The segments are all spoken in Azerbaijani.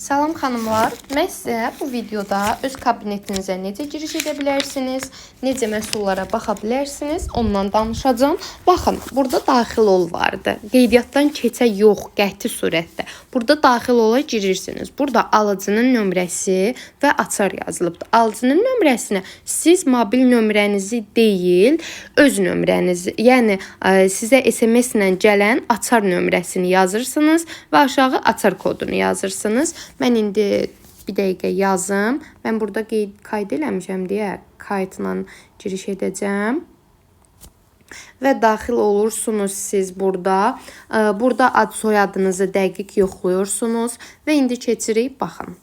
Salam xanımlar, mən sizə bu videoda öz kabinetinizə necə giriş edə bilərsiniz, necə məhsullara baxa bilərsiniz, ondan danışacağım. Baxın, burada daxil ol vardı. Qeydiyyatdan keçə yox, qəti surətdə. Burada daxil ola girirsiniz. Burada alıcının nömrəsi və açar yazılıbdır. Alıcının nömrəsinə siz mobil nömrənizi deyil, öz nömrənizi, yəni sizə SMS ilə gələn açar nömrəsini yazırsınız və aşağı açar kodunu yazırsınız. Mən indi bir dəqiqə yazım. Mən burada qayd eləmişəm deyə qaydla giriş edəcəm. Və daxil olursunuz siz burada. Burada ad soyadınızı dəqiq yoxluyursunuz. Və indi keçirik, baxın.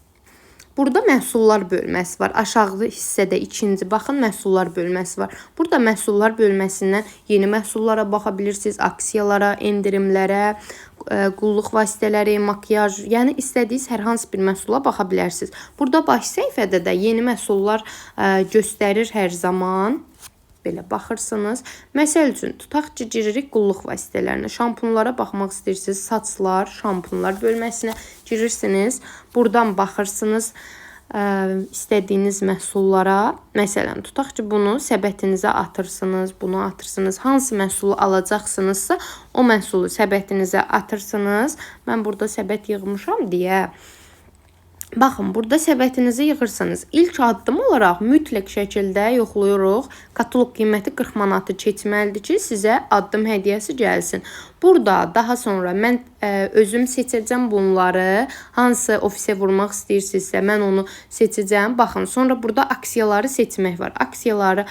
Burada məhsullar bölməsi var. Aşağı hissədə ikinci, baxın, məhsullar bölməsi var. Burada məhsullar bölməsindən yeni məhsullara baxa bilirsiniz, aksiyalara, endirimlərə, qulluq vasitələri, makyaj, yəni istədiyiniz hər hansı bir məhsula baxa bilərsiniz. Burada baş səhifədə də yeni məhsullar göstərir hər zaman. Belə baxırsınız. Məsəl üçün, tutaq ki, giririk qulluq vasitələrinə. Şampunlara baxmaq istəyirsiniz. Saçlar, şampunlar bölməsinə girirsiniz. Buradan baxırsınız istədiyiniz məhsullara. Məsələn, tutaq ki, bunu səbətinizə atırsınız, bunu atırsınız. Hansı məhsulu alacaqsınızsa, o məhsulu səbətinizə atırsınız. Mən burada səbət yığmışam deyə. Baxın, burada səbətinizi yığırsınız. İlk addım olaraq mütləq şəkildə yoxluyuruq. Kataloq qiyməti 40 manatı keçməlidir ki, sizə addım hədiyyəsi gəlsin. Burada daha sonra mən özüm seçəcəm bunları. Hansı ofisə vurmaq istəyirsinizsə, mən onu seçəcəm. Baxın, sonra burada aksiyaları seçmək var. Aksiyaları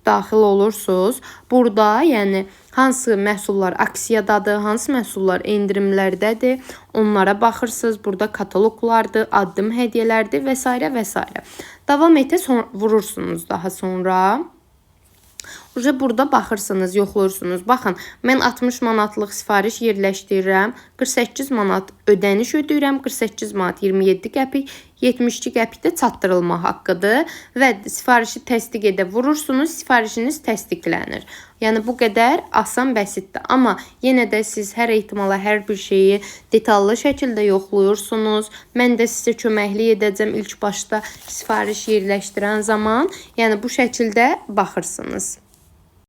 daxil olursunuz. Burada, yəni hansı məhsullar aksiyadadır, hansı məhsullar endirimlərdədir, onlara baxırsınız. Burada kataloqlardır, addım hədiyyələrdir və s. və s. Davam etə vurursunuz daha sonra. Burada baxırsınız, yoxlursunuz. Baxın, mən 60 manatlıq sifariş yerləşdirirəm. 48 manat ödəniş ödəyirəm. 48 manat 27 qəpik, 72 qəpik də çatdırılma haqqıdır. Və sifarişi təsdiq edə vurursunuz, sifarişiniz təsdiqlənir. Yəni, bu qədər asan bəsitdir. Amma yenə də siz hər ehtimala hər bir şeyi detallı şəkildə yoxluyursunuz. Mən də sizə köməklik edəcəm ilk başda sifariş yerləşdirən zaman. Yəni, bu şəkildə baxırsınız.